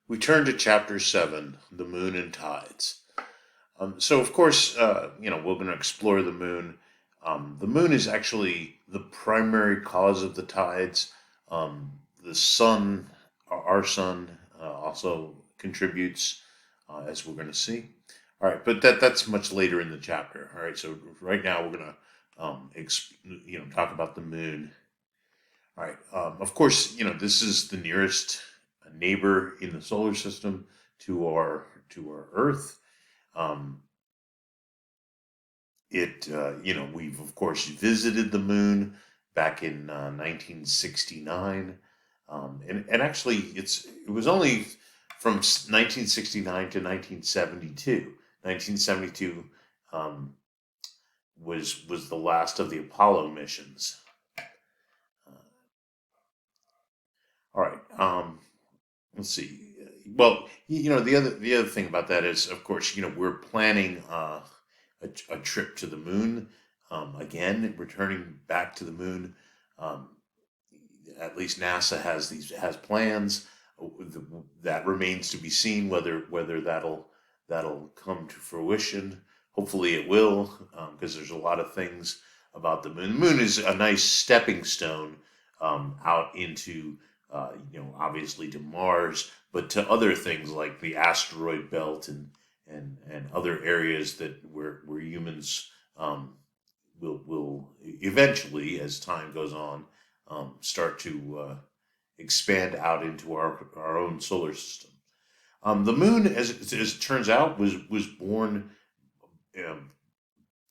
We turn to Chapter 7, the Moon and Tides. So, of course, we're going to explore the moon. The moon is actually the primary cause of the tides. The sun, our sun, also contributes, as we're going to see. All right, but that's much later in the chapter. All right, so right now we're going to, talk about the moon. All right. Of course, this is the nearest neighbor in the solar system to our Earth. Um, we've of course visited the moon back in 1969, and actually it was only from 1969 to 1972. 1972 um, was the last of the Apollo missions. All right. Let's see. Well, the other thing about that is, of course, we're planning a trip to the moon. Again, returning back to the moon. Um, at least NASA has plans. That remains to be seen whether that'll come to fruition. Hopefully, it will, because there's a lot of things about the moon. The moon is a nice stepping stone out into obviously to Mars, but to other things like the asteroid belt and other areas that where humans will eventually, as time goes on, start to expand out into our own solar system. The moon, as it turns out, was born um,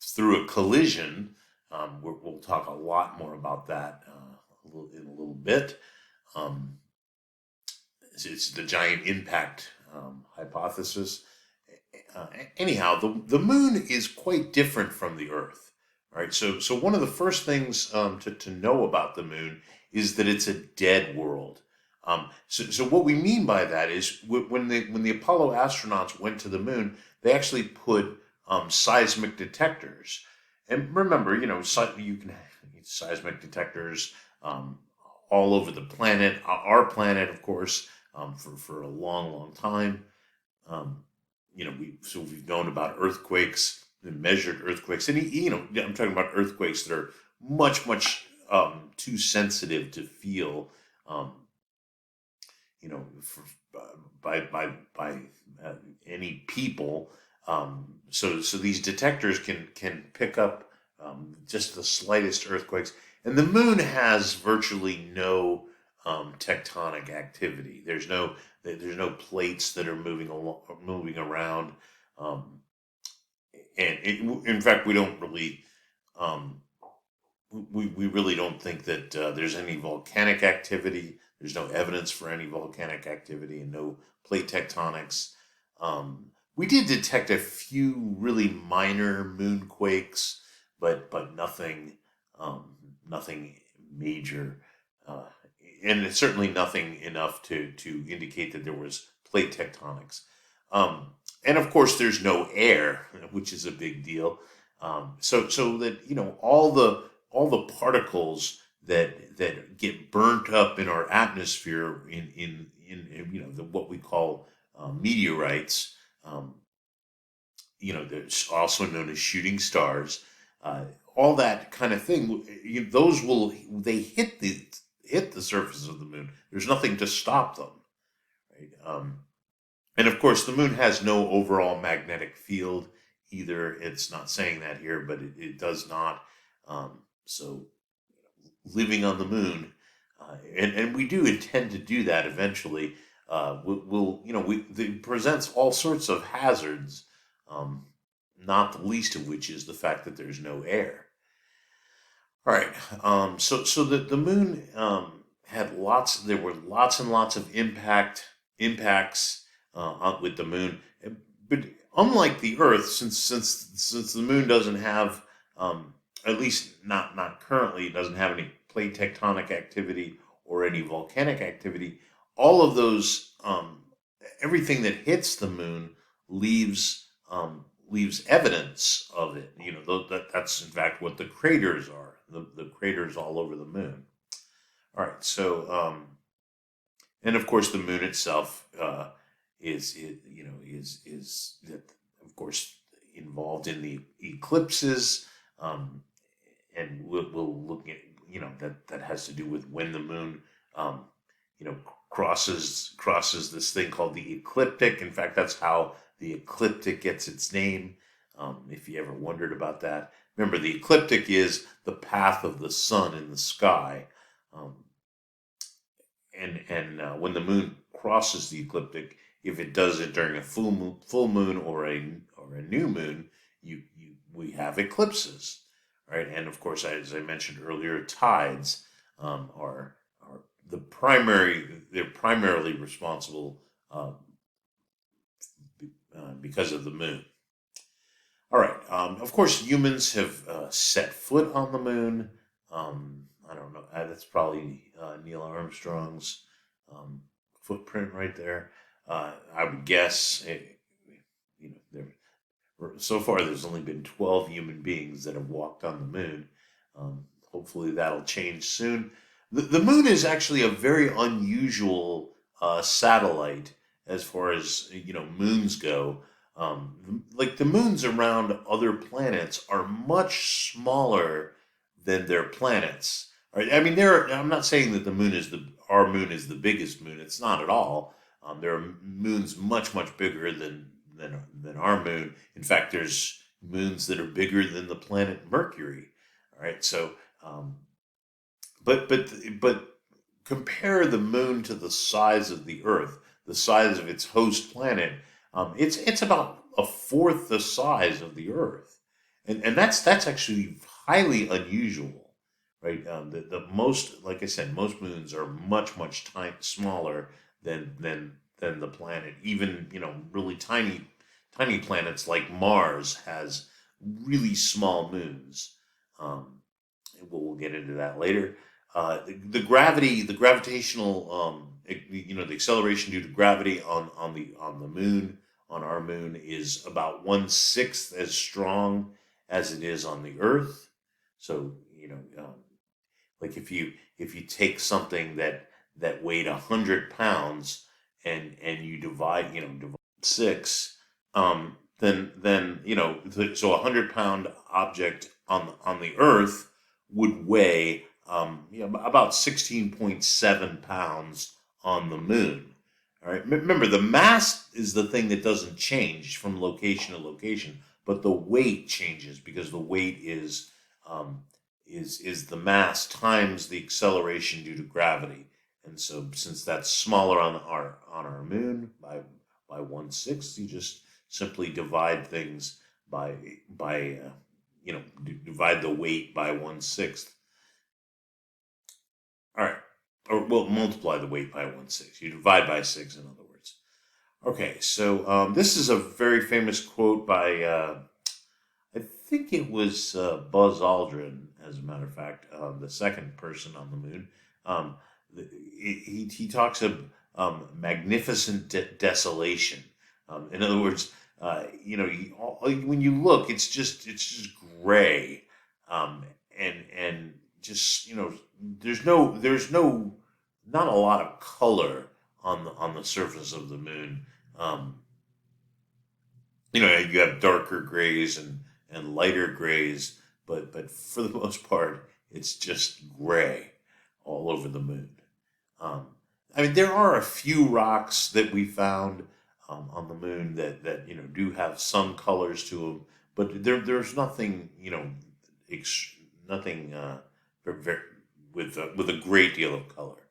through a collision. We'll talk a lot more about that in a little bit. Um, it's the giant impact hypothesis. Anyhow, the moon is quite different from the Earth. Right. So one of the first things to know about the moon is that it's a dead world. So what we mean by that is when the Apollo astronauts went to the moon, they actually put seismic detectors. And remember, you can have seismic detectors um, all over the planet, our planet, of course, for a long, long time. Um, we've known about earthquakes, and measured earthquakes, and I'm talking about earthquakes that are much, much too sensitive to feel, um, for, by any people. So these detectors can pick up just the slightest earthquakes, and the moon has virtually no tectonic activity. There's no plates that are moving around, um, in fact, we don't really um, we really don't think that there's any volcanic activity. There's no evidence for any volcanic activity and no plate tectonics. We did detect a few really minor moonquakes, but nothing major, uh, and it's certainly nothing enough to indicate that there was plate tectonics. Um, and of course, there's no air, which is a big deal. So that all the particles that get burnt up in our atmosphere in what we call meteorites. Um, there's also known as shooting stars. Uh, all that kind of thing. Those they hit the surface of the moon. There's nothing to stop them, right? And of course, the moon has no overall magnetic field either. It's not saying that here, but it does not. So living on the moon, and we do intend to do that eventually. It presents all sorts of hazards, um, not the least of which is the fact that there's no air. All right. So the moon had lots. There were lots and lots of impacts with the moon, but unlike the Earth, since the moon doesn't have, at least not currently, doesn't have any plate tectonic activity or any volcanic activity. All of those, everything that hits the moon leaves evidence of it. That's in fact what the craters are. The craters all over the moon. All right. So, and of course, the moon itself. is that, of course, involved in the eclipses, um, and we'll look at, that has to do with when the moon, um, you know, crosses this thing called the ecliptic. In fact, that's how the ecliptic gets its name. If you ever wondered about that, remember the ecliptic is the path of the sun in the sky, um, and when the moon crosses the ecliptic, if it does it during a full moon or a new moon, we have eclipses, right? And of course, as I mentioned earlier, tides are they're primarily responsible because of the moon. All right. Of course, humans have set foot on the moon. I don't know. That's probably Neil Armstrong's um, footprint right there. I would guess. So far, there's only been 12 human beings that have walked on the moon. Hopefully, that'll change soon. The moon is actually a very unusual satellite as far as moons go. Like the moons around other planets are much smaller than their planets. Right? I mean, I'm not saying that our moon is the biggest moon. It's not at all. There are moons much bigger than our moon. In fact, there's moons that are bigger than the planet Mercury. All right, so but compare the moon to the size of the Earth, the size of its host planet. It's about a fourth the size of the Earth, and that's actually highly unusual, right? The most, like I said, most moons are much smaller than the planet. Even really tiny planets like Mars has really small moons. We'll get into that later. The gravitational, the acceleration due to gravity on the moon, on our moon, is about 1/6 as strong as it is on the Earth. So like if you take something that weighed 100 pounds and you divide 6, so 100-pound object on the Earth would weigh about 16.7 pounds on the moon. All right. Remember, the mass is the thing that doesn't change from location to location, but the weight changes because the weight is the mass times the acceleration due to gravity. And so, since that's smaller on our moon by 1/6, you just simply divide things divide the weight by 1/6. All right. Or we'll multiply the weight by 1/6. You divide by 6, in other words. Okay, so this is a very famous quote by, I think it was Buzz Aldrin, as a matter of fact, the second person on the moon. He talks of magnificent desolation. In other words, when you look, it's just gray, and just there's not a lot of color on the surface of the moon. You have darker grays and lighter grays, but for the most part, it's just gray all over the moon. I mean, there are a few rocks that we found on the moon that do have some colors to them, but there's nothing nothing with a great deal of color.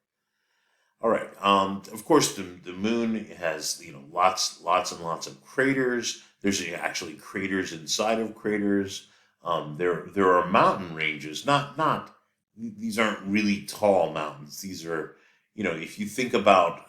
All right. Of course, the moon has lots and lots of craters. There's actually craters inside of craters. There are mountain ranges. Not these aren't really tall mountains. These are if you think about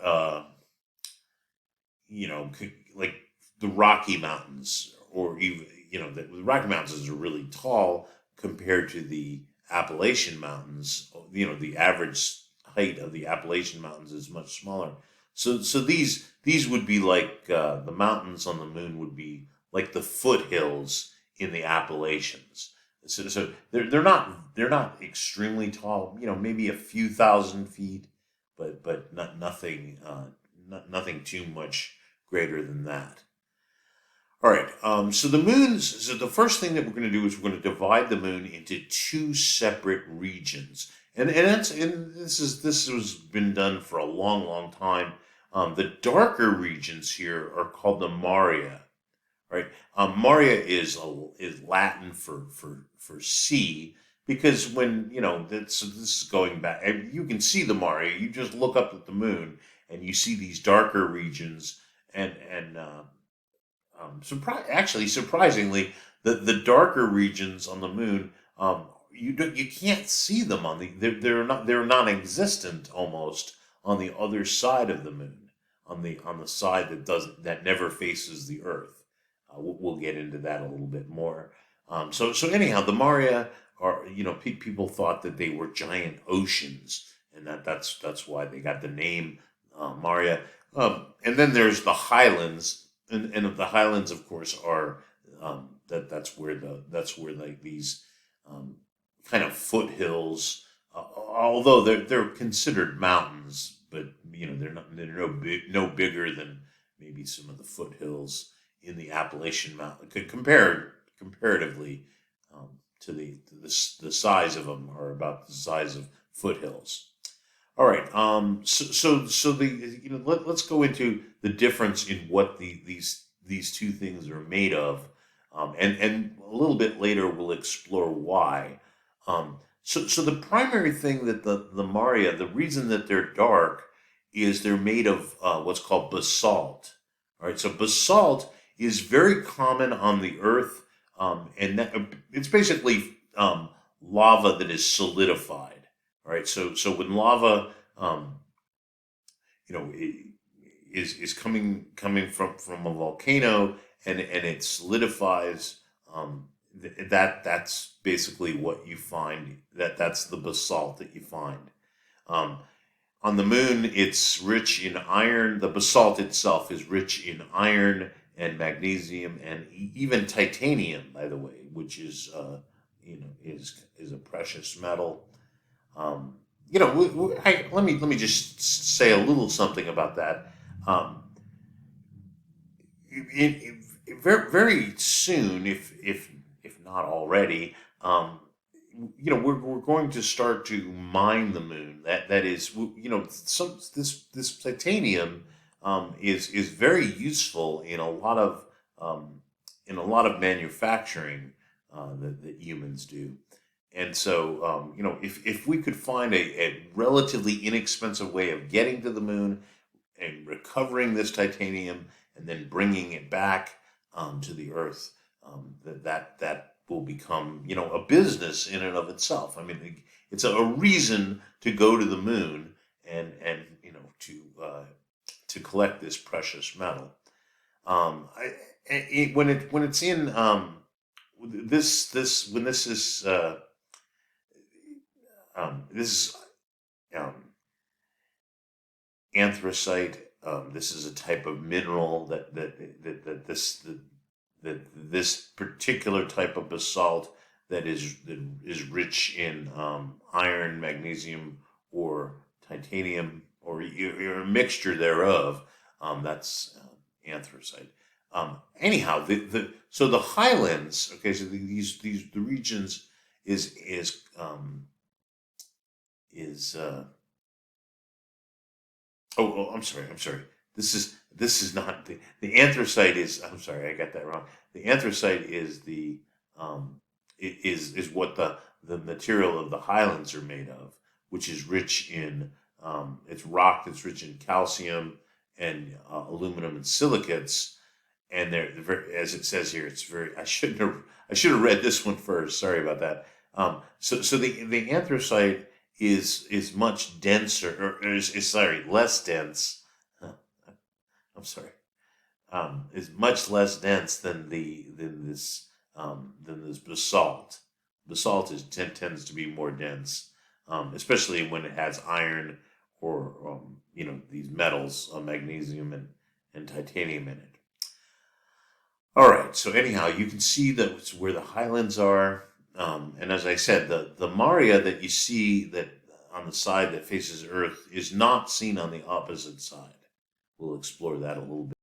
like the Rocky Mountains, or even the Rocky Mountains are really tall compared to the Appalachian Mountains. The average height of the Appalachian Mountains is much smaller. So these would be like the mountains on the moon would be like the foothills in the Appalachians. So they're not extremely tall. Maybe a few thousand feet, but nothing too much greater than that. All right. So the moons. So the first thing that we're going to do is we're going to divide the moon into two separate regions, and this has been done for a long, long time. The darker regions here are called the Maria. Right. Maria is Latin for sea, because when this is going back, and you can see the Maria. You just look up at the moon and you see these darker regions, and surprisingly, the darker regions on the moon, you can't see them on they're non-existent almost on the other side of the moon, on the side that never faces the Earth. We'll get into that a little bit more. So anyhow, the Maria are, people thought that they were giant oceans, and that's why they got the name Maria. And then there's the highlands. And the highlands, of course, are that's where like these kind of foothills, although they're considered mountains, but they're no bigger than maybe some of the foothills in the Appalachian Mountain. Comparatively to the size of them are about the size of foothills. All right. Let's go into the difference in what these two things are made of, and a little bit later we'll explore why. So the primary thing that the Maria, the reason that they're dark, is they're made of what's called basalt. All right. So basalt is very common on the Earth, it's basically lava that is solidified. All right, so when lava, is coming from a volcano, and it solidifies, that's basically what you find. That's the basalt that you find. On the moon, it's rich in iron. The basalt itself is rich in iron and magnesium and even titanium, by the way, which is is a precious metal. Let me just say a little something about that. Very, very soon, if not already, we're going to start to mine the moon. That is, this titanium is very useful in a lot of manufacturing that humans do. And so, if we could find a relatively inexpensive way of getting to the moon and recovering this titanium and then bringing it back to the Earth, that will become, a business in and of itself. I mean, it's a reason to go to the moon and to collect this precious metal. When it's in this is anthracite. This is a type of mineral that this particular type of basalt that is rich in iron, magnesium, or titanium, or a mixture thereof. That's anthracite. Anyhow, so the highlands. Okay, so the regions is I'm sorry. This is not the anthracite is. I'm sorry, I got that wrong. The anthracite is is what the material of the highlands are made of, which is rich in it's rock that's rich in calcium and aluminum and silicates, and they're very, as it says here, it's very. I should have read this one first. Sorry about that. So the anthracite is much denser, or is less dense. I'm sorry. Is much less dense than this basalt. Basalt tends to be more dense, especially when it has iron or these metals, magnesium and titanium in it. All right. So anyhow, you can see that's where the highlands are. And as I said, the Maria that you see that on the side that faces Earth is not seen on the opposite side. We'll explore that a little bit.